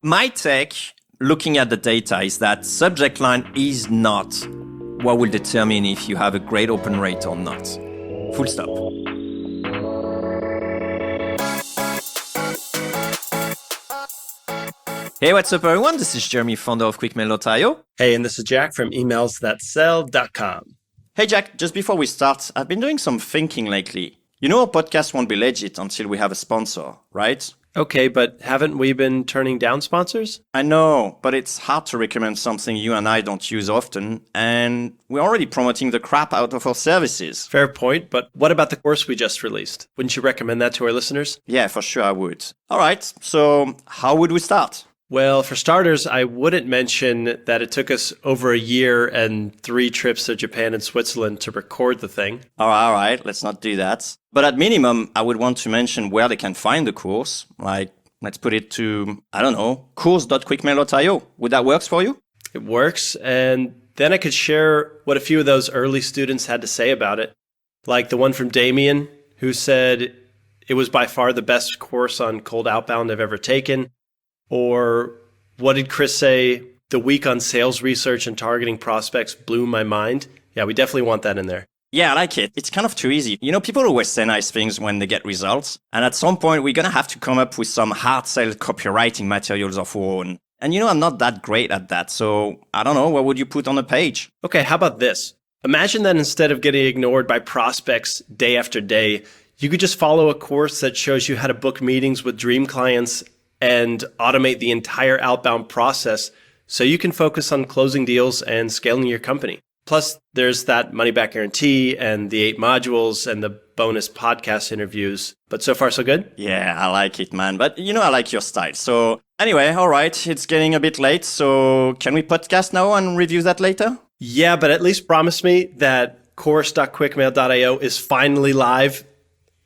My take, looking at the data, is that subject line is not what will determine if you have a great open rate or not. Full stop. Hey, what's up, everyone? This is Jeremy, founder of QuickMail.io. Hey, and this is Jack from emailsthatsell.com. Hey, Jack, just before we start, I've been doing some thinking lately. You know, our podcast won't be legit until we have a sponsor, right? Okay, but haven't we been turning down sponsors? I know, but it's hard to recommend something you and I don't use often, and we're already promoting the crap out of our services. Fair point, but what about the course we just released? Wouldn't you recommend that to our listeners? Yeah, for sure I would. All right, so how would we start? Well, for starters, I wouldn't mention that it took us over a year and 3 trips to Japan and Switzerland to record the thing. All right, let's not do that. But at minimum, I would want to mention where they can find the course. Like, let's put it to, I don't know, course.quickmail.io. Would that work for you? It works, and then I could share what a few of those early students had to say about it. Like the one from Damien, who said it was by far the best course on cold outbound I've ever taken. Or what did Chris say? The week on sales research and targeting prospects blew my mind. Yeah, we definitely want that in there. Yeah, I like it. It's kind of too easy. You know, people always say nice things when they get results. And at some point, we're going to have to come up with some hard sell copywriting materials of our own. And you know, I'm not that great at that. So I don't know, what would you put on a page? Okay, how about this? Imagine that instead of getting ignored by prospects day after day, you could just follow a course that shows you how to book meetings with dream clients and automate the entire outbound process so you can focus on closing deals and scaling your company. Plus, there's that money back guarantee and the 8 modules and the bonus podcast interviews. But so far, so good? Yeah, I like it, man. But you know, I like your style. So anyway, all right, it's getting a bit late. So can we podcast now and review that later? Yeah, but at least promise me that course.quickmail.io is finally live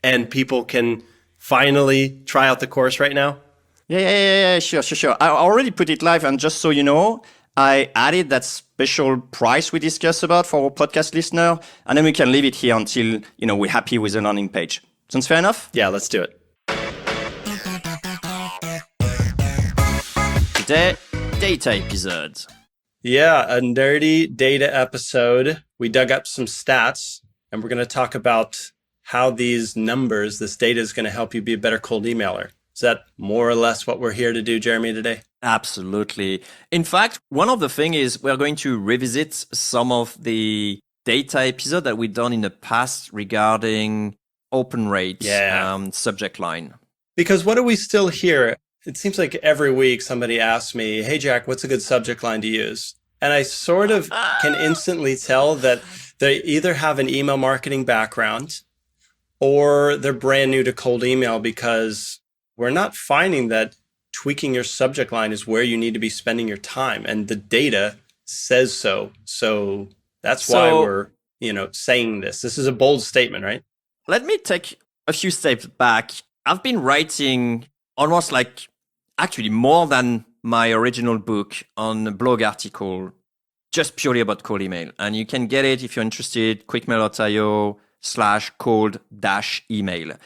and people can finally try out the course right now. Yeah, sure. I already put it live, and just so you know, I added that special price we discussed about for our podcast listener, and then we can leave it here until, you know, we're happy with the landing page. Sounds fair enough? Yeah, let's do it. Today, data episode. Yeah, a nerdy data episode. We dug up some stats, and we're going to talk about how these numbers, this data is going to help you be a better cold emailer. Is that more or less what we're here to do, Jeremy, today? Absolutely. In fact, one of the things is we're going to revisit some of the data episode that we've done in the past regarding open rate, subject line. Because what do we still hear? It seems like every week somebody asks me, hey, Jack, what's a good subject line to use? And I sort of can instantly tell that they either have an email marketing background or they're brand new to cold email, because we're not finding that tweaking your subject line is where you need to be spending your time. And the data says so. So that's why we're, saying this. This is a bold statement, right? Let me take a few steps back. I've been writing almost actually more than my original book on a blog article just purely about cold email. And you can get it if you're interested, quickmail.io/cold-email.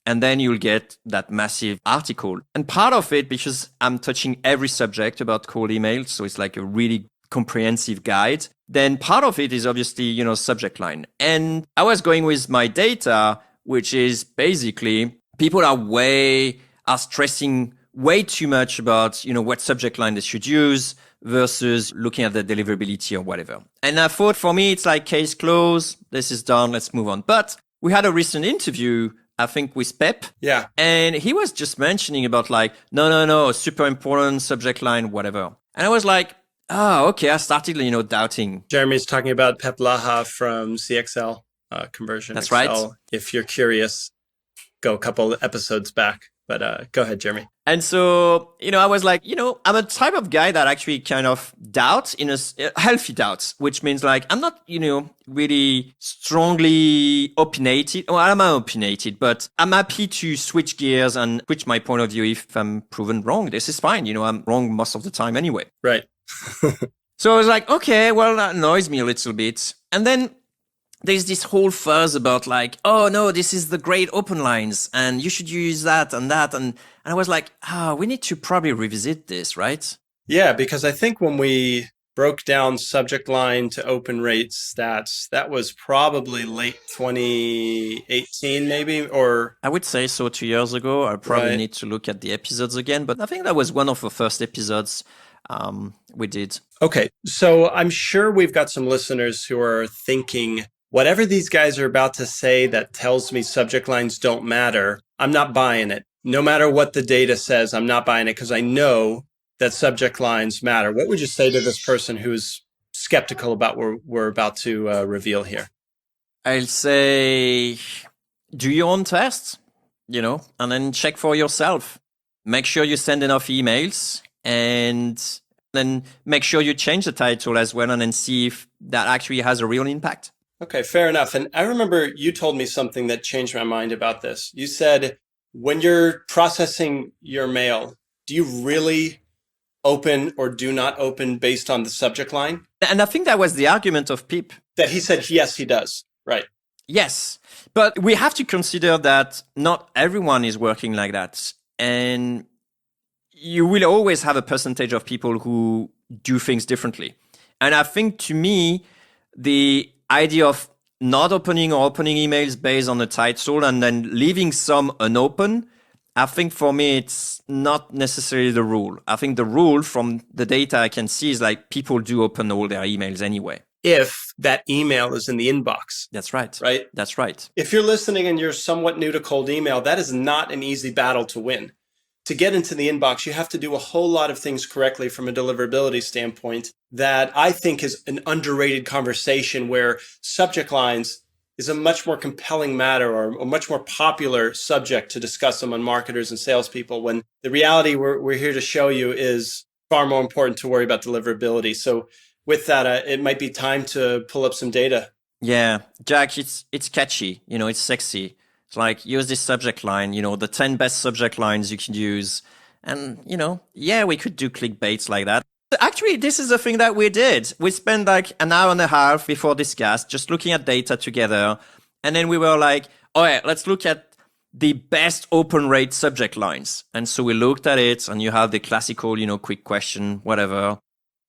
And then you'll get that massive article. And part of it, because I'm touching every subject about cold email, so it's like a really comprehensive guide, then part of it is obviously, subject line. And I was going with my data, which is basically people are stressing way too much about, what subject line they should use versus looking at the deliverability or whatever. And I thought, for me, it's like case closed. This is done. Let's move on. But we had a recent interview, I think, with Pep. Yeah. And he was just mentioning about no, super important subject line, whatever. And I was like, oh, okay. I started, doubting. Jeremy's talking about Pep Laha from CXL, Conversion That's Excel. right. If you're curious, go a couple episodes back. But go ahead, Jeremy. And so, I was like, I'm a type of guy that actually kind of doubts in a healthy doubts, which means I'm not, really strongly opinionated. Well, I'm opinionated, but I'm happy to switch gears and switch my point of view if I'm proven wrong. This is fine. I'm wrong most of the time anyway. Right. So I was like, okay, well, that annoys me a little bit. And then there's this whole fuzz about like, oh no, this is the great open lines and you should use that and that. And I was like, we need to probably revisit this, right? Yeah, because I think when we broke down subject line to open rate stats, that was probably late 2018 maybe, or... I would say so 2 years ago. I probably need to look at the episodes again, but I think that was one of the first episodes we did. Okay, so I'm sure we've got some listeners who are thinking, whatever these guys are about to say that tells me subject lines don't matter, I'm not buying it. No matter what the data says, I'm not buying it because I know that subject lines matter. What would you say to this person who's skeptical about what we're about to reveal here? I'll say, do your own tests, and then check for yourself. Make sure you send enough emails and then make sure you change the title as well and then see if that actually has a real impact. Okay, fair enough. And I remember you told me something that changed my mind about this. You said, when you're processing your mail, do you really open or do not open based on the subject line? And I think that was the argument of Pip. That he said, yes, he does. Right. Yes. But we have to consider that not everyone is working like that. And you will always have a percentage of people who do things differently. And I think to me, the idea of not opening or opening emails based on the title and then leaving some unopened, I think for me, it's not necessarily the rule. I think the rule from the data I can see is like people do open all their emails anyway. If that email is in the inbox. That's right. Right? That's right. If you're listening and you're somewhat new to cold email, that is not an easy battle to win. To get into the inbox, you have to do a whole lot of things correctly from a deliverability standpoint that I think is an underrated conversation where subject lines is a much more compelling matter or a much more popular subject to discuss among marketers and salespeople, when the reality we're here to show you is far more important to worry about deliverability. So with that, it might be time to pull up some data. Yeah, Jack, it's catchy, it's sexy. It's like, use this subject line, the 10 best subject lines you can use. And, we could do clickbaits like that. Actually, this is the thing that we did. We spent like an hour and a half before this cast just looking at data together. And then we were like, all right, let's look at the best open rate subject lines. And so we looked at it and you have the classical, quick question, whatever.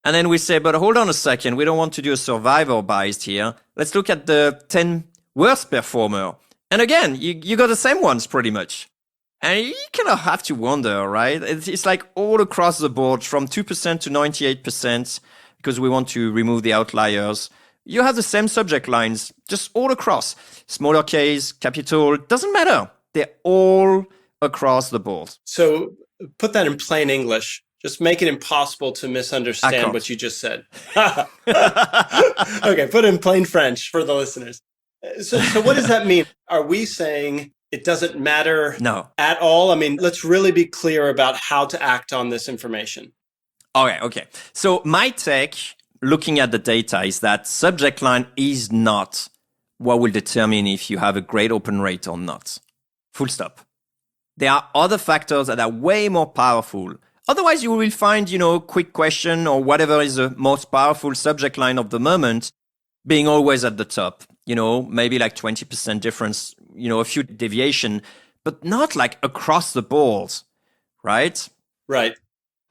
And then we say, but hold on a second. We don't want to do a survivor bias here. Let's look at the 10 worst performer. And again, you got the same ones pretty much. And you kind of have to wonder, right? It's like all across the board from 2% to 98% because we want to remove the outliers. You have the same subject lines just all across. Smaller case, capital, doesn't matter. They're all across the board. So put that in plain English. Just make it impossible to misunderstand what you just said. Okay, put it in plain French for the listeners. So what does that mean? Are we saying it doesn't matter at all? I mean, let's really be clear about how to act on this information. Okay. So my take, looking at the data, is that subject line is not what will determine if you have a great open rate or not. Full stop. There are other factors that are way more powerful. Otherwise, you will find, quick question or whatever is the most powerful subject line of the moment being always at the top. Maybe like 20% difference, a few deviation, but not like across the board, right? Right.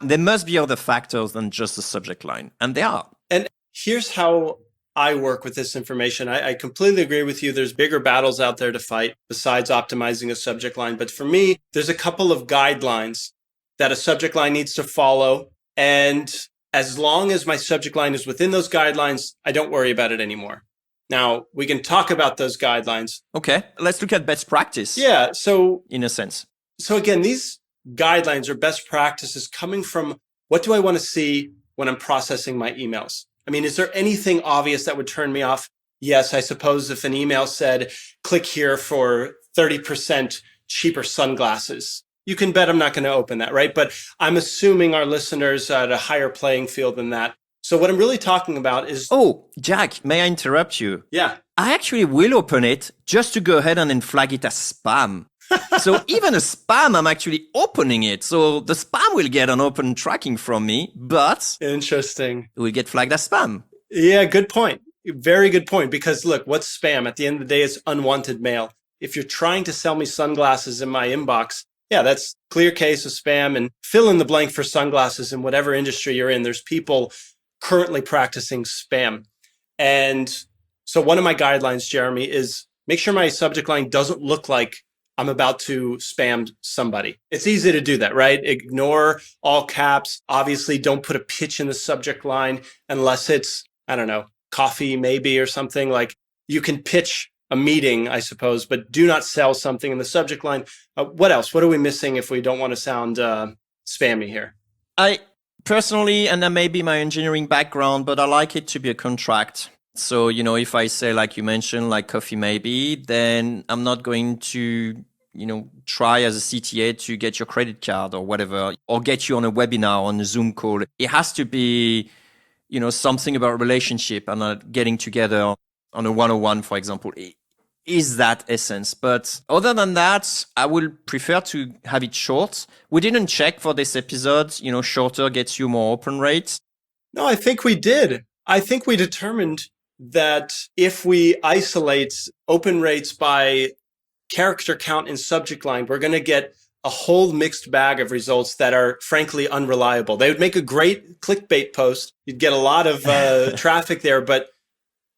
There must be other factors than just the subject line, and they are. And here's how I work with this information. I completely agree with you. There's bigger battles out there to fight besides optimizing a subject line. But for me, there's a couple of guidelines that a subject line needs to follow. And as long as my subject line is within those guidelines, I don't worry about it anymore. Now, we can talk about those guidelines. Okay, let's look at best practice. Yeah, so in a sense. So again, these guidelines or best practices coming from what do I want to see when I'm processing my emails? I mean, is there anything obvious that would turn me off? Yes, I suppose if an email said, click here for 30% cheaper sunglasses, you can bet I'm not going to open that, right? But I'm assuming our listeners are at a higher playing field than that. So what I'm really talking about is... Oh, Jack, may I interrupt you? Yeah. I actually will open it just to go ahead and then flag it as spam. So even a spam, I'm actually opening it. So the spam will get an open tracking from me, but... Interesting. It will get flagged as spam. Yeah, good point. Very good point, because look, what's spam? At the end of the day, it's unwanted mail. If you're trying to sell me sunglasses in my inbox, yeah, that's clear case of spam, and fill in the blank for sunglasses in whatever industry you're in. There's people currently practicing spam. And so one of my guidelines, Jeremy, is make sure my subject line doesn't look like I'm about to spam somebody. It's easy to do that, right? Ignore all caps. Obviously, don't put a pitch in the subject line unless it's, I don't know, coffee maybe or something. Like, you can pitch a meeting, I suppose, but do not sell something in the subject line. What else? What are we missing if we don't want to sound spammy here? I personally, and that may be my engineering background, but I like it to be a contract. So, if I say, like you mentioned, like coffee maybe, then I'm not going to, try as a CTA to get your credit card or whatever, or get you on a webinar, on a Zoom call. It has to be, something about relationship and not getting together on a 101, for example. It is that essence. But other than that, I would prefer to have it short. We didn't check for this episode, shorter gets you more open rates. No, I think we did. I think we determined that if we isolate open rates by character count in subject line, we're going to get a whole mixed bag of results that are frankly unreliable. They would make a great clickbait post. You'd get a lot of traffic there, but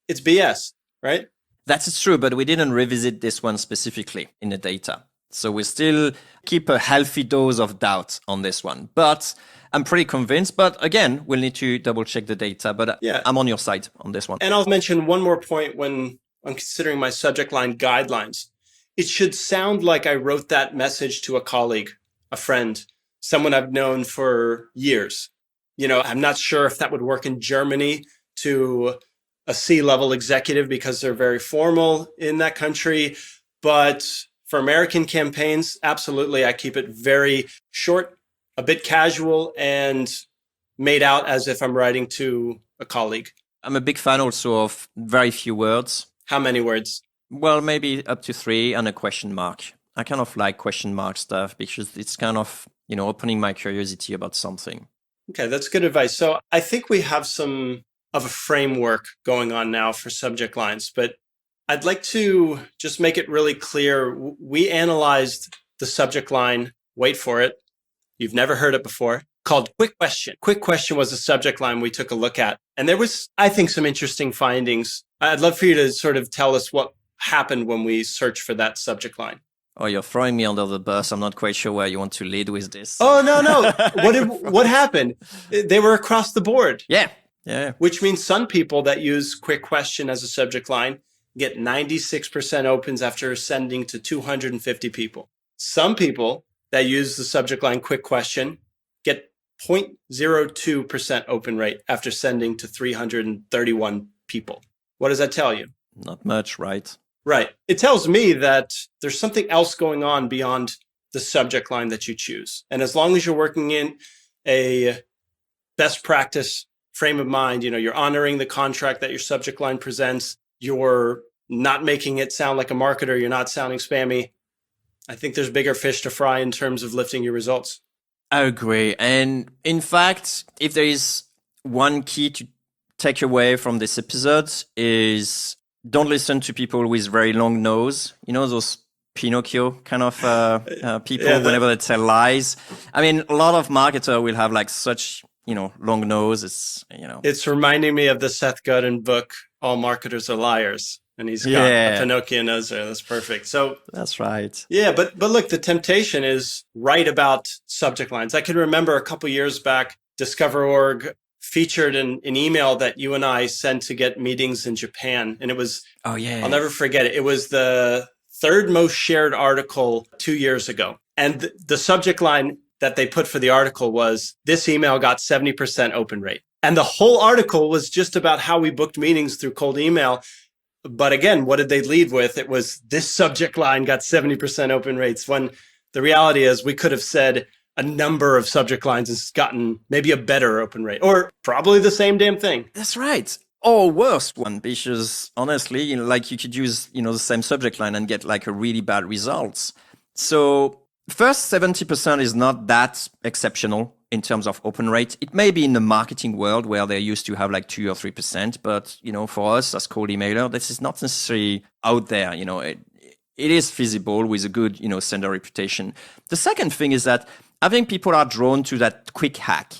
it's BS, right? That's true, but we didn't revisit this one specifically in the data. So we still keep a healthy dose of doubt on this one. But I'm pretty convinced. But again, we'll need to double check the data. But yeah, I'm on your side on this one. And I'll mention one more point when I'm considering my subject line guidelines. It should sound like I wrote that message to a colleague, a friend, someone I've known for years. I'm not sure if that would work in Germany to a C-level executive because they're very formal in that country. But for American campaigns, absolutely, I keep it very short, a bit casual, and made out as if I'm writing to a colleague. I'm a big fan also of very few words. How many words? Well, maybe up to 3 and a question mark. I kind of like question mark stuff because it's kind of, opening my curiosity about something. Okay, that's good advice. So I think we have some of a framework going on now for subject lines, but I'd like to just make it really clear. We analyzed the subject line, wait for it, you've never heard it before, called Quick Question. Quick Question was a subject line we took a look at. And there was, I think, some interesting findings. I'd love for you to sort of tell us what happened when we searched for that subject line. Oh, you're throwing me under the bus. I'm not quite sure where you want to lead with this. Oh, no. What happened? They were across the board. Yeah. Which means some people that use Quick Question as a subject line get 96% opens after sending to 250 people. Some people that use the subject line Quick Question get 0.02% open rate after sending to 331 people. What does that tell you? Not much, right? Right. It tells me that there's something else going on beyond the subject line that you choose. And as long as you're working in a best practice frame of mind, you're honoring the contract that your subject line presents, you're not making it sound like a marketer, you're not sounding spammy, I think there's bigger fish to fry in terms of lifting your results. I agree. And in fact, if there is one key to take away from this episode is don't listen to people with very long nose. Those Pinocchio kind of people whenever they tell lies. I mean, a lot of marketers will have like such, long nose. It's reminding me of the Seth Godin book, All Marketers Are Liars. And he's got a Pinocchio nose there. That's perfect. So that's right. Yeah, but look, the temptation is write about subject lines. I can remember a couple years back, Discover.org featured an email that you and I sent to get meetings in Japan. And it was, I'll never forget it. It was the third most shared article 2 years ago. And the subject line that they put for the article was, this email got 70% open rate. And the whole article was just about how we booked meetings through cold email. But again, what did they lead with? It was, this subject line got 70% open rates, when the reality is we could have said a number of subject lines and gotten maybe a better open rate, or probably the same damn thing. That's right. Or worse one, because honestly, you could use, the same subject line and get like a really bad results. So first 70% is not that exceptional. in terms of open rate. It may be in the marketing world where they used to have like 2 or 3%, but for us as cold emailer, this is not necessarily out there. It is feasible with a good, sender reputation. The second thing is that I think people are drawn to that quick hack.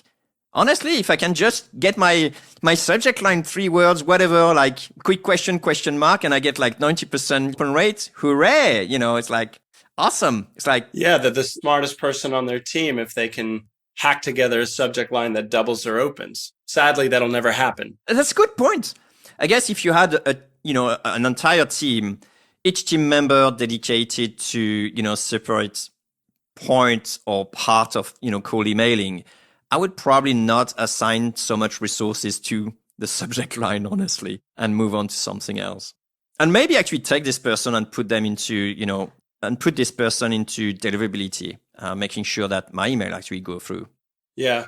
Honestly, if I can just get my subject line 3 words, whatever, like quick question, ? And I get like 90% open rate, hooray! It's like awesome. It's like, yeah, they're the smartest person on their team if they can hack together a subject line that doubles their opens. Sadly, that'll never happen. That's a good point. I guess if you had an entire team, each team member dedicated to, separate point or part of, cold emailing, I would probably not assign so much resources to the subject line, honestly, and move on to something else. And maybe actually take this person and put them into, and put this person into deliverability, making sure that my email actually go through. Yeah.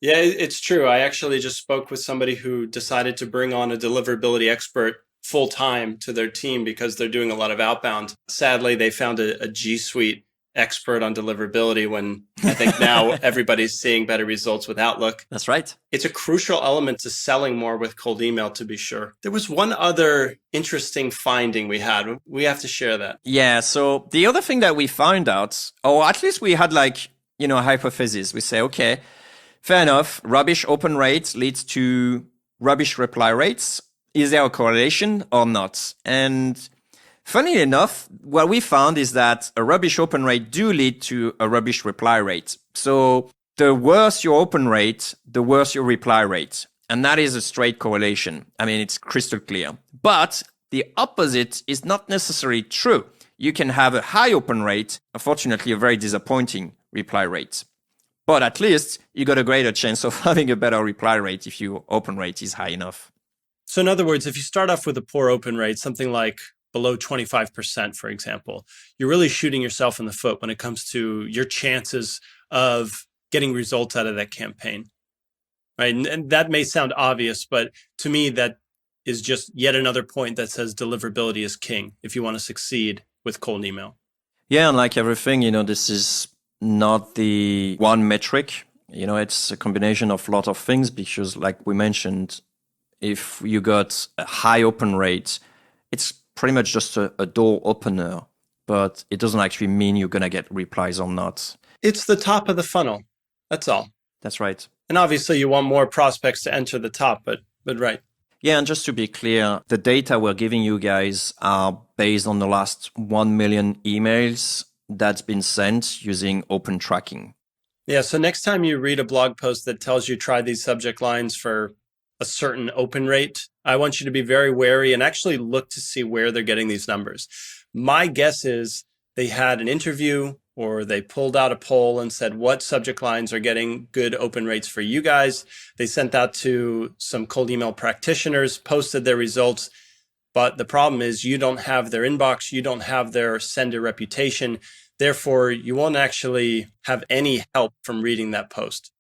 Yeah, it's true. I actually just spoke with somebody who decided to bring on a deliverability expert full time to their team because they're doing a lot of outbound. Sadly, they found a G Suite expert on deliverability when I think now everybody's seeing better results with Outlook. That's right. It's a crucial element to selling more with cold email, to be sure. There was one other interesting finding we had. We have to share that. Yeah. So the other thing that we found out, or at least we had like, a hypothesis. We say, okay, fair enough. Rubbish open rate leads to rubbish reply rates. Is there a correlation or not? And funny enough, what we found is that a rubbish open rate do lead to a rubbish reply rate. So the worse your open rate, the worse your reply rate. And that is a straight correlation. I mean, it's crystal clear. But the opposite is not necessarily true. You can have a high open rate, unfortunately, a very disappointing reply rate. But at least you got a greater chance of having a better reply rate if your open rate is high enough. So in other words, if you start off with a poor open rate, something like below 25%, for example, you're really shooting yourself in the foot when it comes to your chances of getting results out of that campaign, right? And that may sound obvious, but to me, that is just yet another point that says deliverability is king if you want to succeed with cold email. Yeah, and like everything, this is not the one metric. It's a combination of a lot of things because, like we mentioned, if you got a high open rate, it's pretty much just a door opener, but it doesn't actually mean you're going to get replies or not. It's the top of the funnel. That's all. That's right. And obviously you want more prospects to enter the top, but right. Yeah, and just to be clear, the data we're giving you guys are based on the last 1 million emails that's been sent using open tracking. Yeah, so next time you read a blog post that tells you try these subject lines for a certain open rate, I want you to be very wary and actually look to see where they're getting these numbers. My guess is they had an interview or they pulled out a poll and said, what subject lines are getting good open rates for you guys? They sent that to some cold email practitioners, posted their results. But the problem is you don't have their inbox, you don't have their sender reputation. Therefore, you won't actually have any help from reading that post.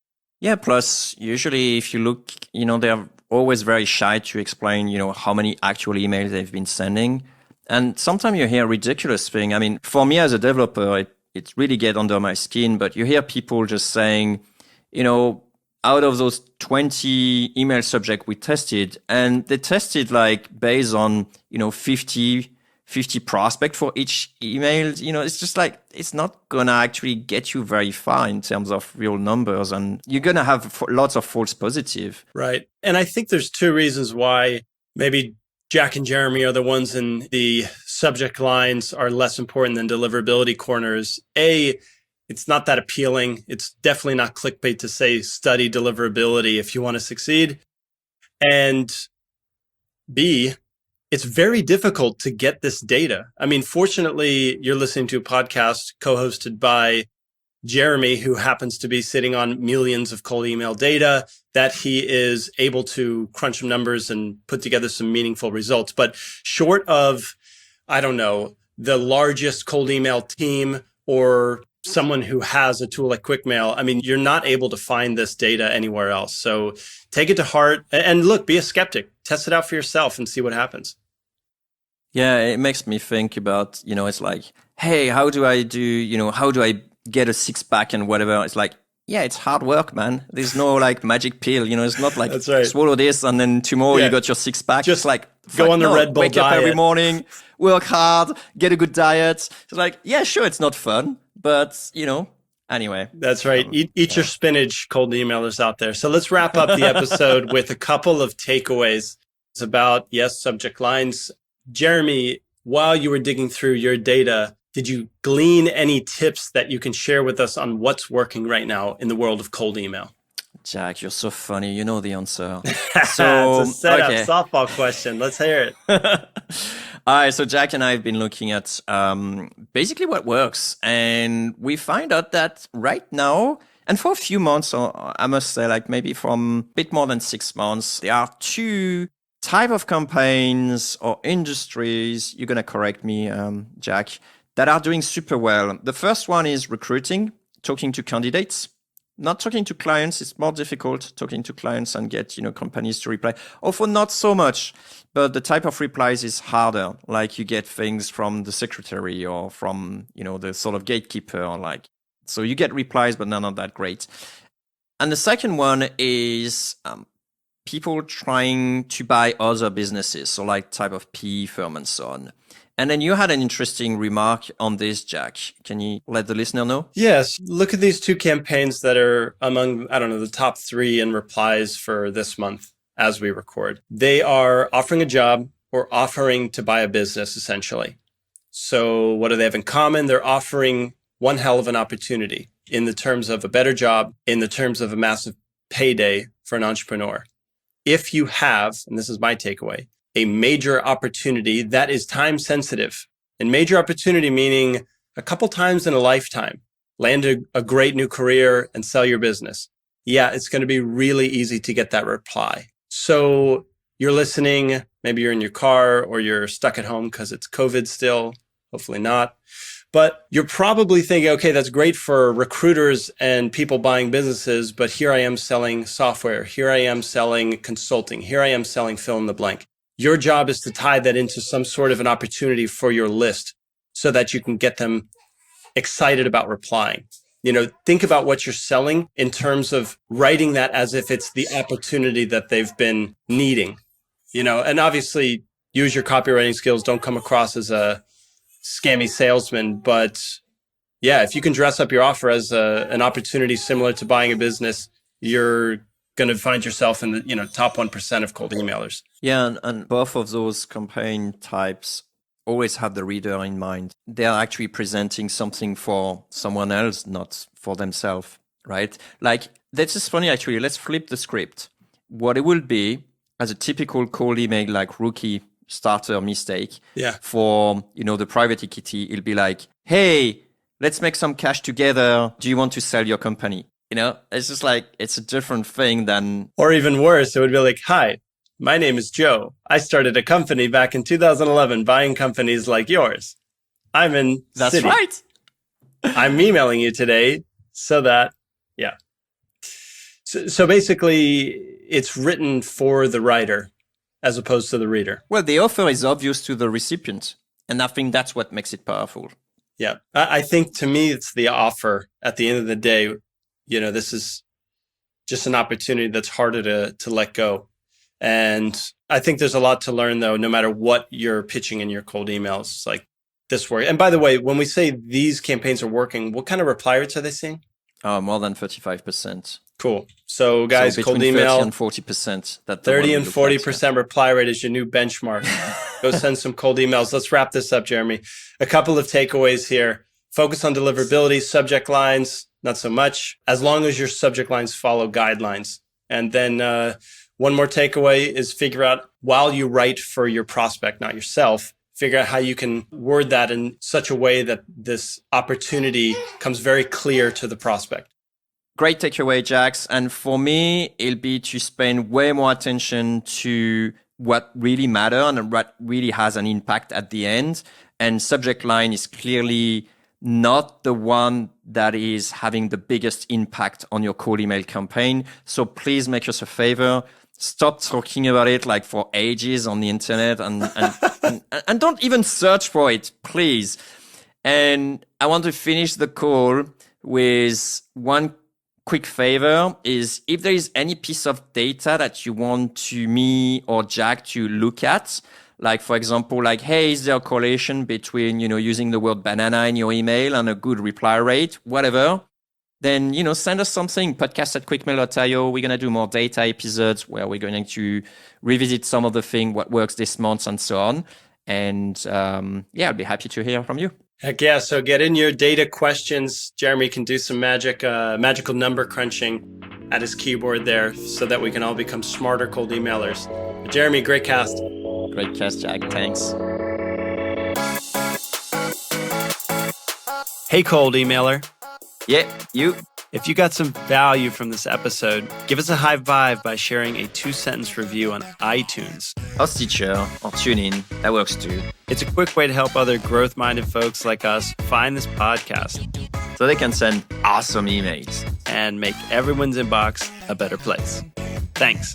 Yeah, plus usually if you look, they're always very shy to explain, how many actual emails they've been sending. And sometimes you hear ridiculous thing. I mean, for me as a developer, it really get under my skin, but you hear people just saying, out of those 20 email subjects we tested, and they tested like based on, 50 prospect for each email, it's just like, it's not going to actually get you very far in terms of real numbers. And you're going to have lots of false positive. Right. And I think there's two reasons why maybe Jack and Jeremy are the ones in the subject lines are less important than deliverability corners. A, it's not that appealing. It's definitely not clickbait to say study deliverability if you want to succeed. And B, it's very difficult to get this data. I mean, fortunately, you're listening to a podcast co-hosted by Jeremy, who happens to be sitting on millions of cold email data, that he is able to crunch some numbers and put together some meaningful results. But short of, I don't know, the largest cold email team or someone who has a tool like QuickMail, I mean, you're not able to find this data anywhere else. So take it to heart and look, be a skeptic, test it out for yourself and see what happens. Yeah, it makes me think about, it's like, hey, how do I get a 6-pack and whatever? It's like, yeah, it's hard work, man. There's no like magic pill, it's not like That's right. swallow this and then tomorrow you got your six pack. Just it's like, go on the Red Bull wake diet. up every morning, work hard, get a good diet. It's like, yeah, sure, it's not fun, but anyway. That's right. Eat your spinach, cold emailers out there. So let's wrap up the episode with a couple of takeaways. It's about, yes, subject lines. Jeremy, while you were digging through your data, did you glean any tips that you can share with us on what's working right now in the world of cold email? Jack, you're so funny. You know the answer. So, it's a setup softball question. Let's hear it. All right. So Jack and I have been looking at basically what works. And we find out that right now, and for a few months, or I must say like maybe from a bit more than 6 months, there are two type of campaigns or industries, you're going to correct me, Jack, that are doing super well. The first one is recruiting, talking to candidates. Not talking to clients, it's more difficult talking to clients and get, companies to reply. Often not so much, but the type of replies is harder. Like you get things from the secretary or from, the sort of gatekeeper, so you get replies, but they're not that great. And the second one is people trying to buy other businesses, so like type of PE firm and so on. And then you had an interesting remark on this, Jack. Can you let the listener know? Yes. Look at these two campaigns that are among, the top 3 in replies for this month as we record. They are offering a job or offering to buy a business, essentially. So what do they have in common? They're offering one hell of an opportunity in the terms of a better job, in the terms of a massive payday for an entrepreneur. If you have, and this is my takeaway, a major opportunity that is time sensitive. And major opportunity meaning a couple times in a lifetime, land a great new career and sell your business. Yeah, it's going to be really easy to get that reply. So you're listening, maybe you're in your car or you're stuck at home because it's COVID still, hopefully not. But you're probably thinking, okay, that's great for recruiters and people buying businesses, but here I am selling software. Here I am selling consulting. Here I am selling fill in the blank. Your job is to tie that into some sort of an opportunity for your list so that you can get them excited about replying. Think about what you're selling in terms of writing that as if it's the opportunity that they've been needing, and obviously use your copywriting skills. Don't come across as a scammy salesman, but yeah, if you can dress up your offer as an opportunity similar to buying a business, you're going to find yourself in the top 1% of cold emailers. Yeah, and both of those campaign types always have the reader in mind. They are actually presenting something for someone else, not for themselves, right? Like, this is funny actually. Let's flip the script. What it will be as a typical cold email, like rookie starter mistake. Yeah. For, the private equity, it'll be like, hey, let's make some cash together. Do you want to sell your company? It's just like, it's a different thing than... Or even worse, it would be like, hi, my name is Joe. I started a company back in 2011 buying companies like yours. I'm in That's City. Right. I'm emailing you today so that, yeah. So basically, it's written for the writer as opposed to the reader. Well, the offer is obvious to the recipient. And I think that's what makes it powerful. Yeah. I think to me, it's the offer at the end of the day. This is just an opportunity that's harder to let go. And I think there's a lot to learn, though, no matter what you're pitching in your cold emails, like this work. And by the way, when we say these campaigns are working, what kind of reply rates are they seeing? More than 35%. Cool. So guys, cold email. 30 and 40%. 30 and 40% reply rate is your new benchmark. Go send some cold emails. Let's wrap this up, Jeremy. A couple of takeaways here. Focus on deliverability, subject lines. Not so much, as long as your subject lines follow guidelines. And then one more takeaway is figure out, while you write for your prospect, not yourself, figure out how you can word that in such a way that this opportunity comes very clear to the prospect. Great takeaway, Jax. And for me, it'll be to spend way more attention to what really matters and what really has an impact at the end. And subject line is clearly not the one that is having the biggest impact on your cold email campaign. So please make us a favor. Stop talking about it like for ages on the internet and don't even search for it, please. And I want to finish the call with one quick favor is if there is any piece of data that you want to me or Jack to look at, like, for example, like, hey, is there a correlation between, using the word banana in your email and a good reply rate, whatever, then, send us something, podcast@quickmail.io. We're going to do more data episodes where we're going to revisit some of the things, what works this month and so on. And I'll be happy to hear from you. Heck yeah. So get in your data questions. Jeremy can do some magical number crunching at his keyboard there so that we can all become smarter cold emailers. Jeremy, great cast. Great cast, Jack. Thanks. Hey, cold emailer. Yeah, you. If you got some value from this episode, give us a high five by sharing a 2-sentence review on iTunes. Or Stitcher, or TuneIn. That works too. It's a quick way to help other growth-minded folks like us find this podcast so they can send awesome emails and make everyone's inbox a better place. Thanks.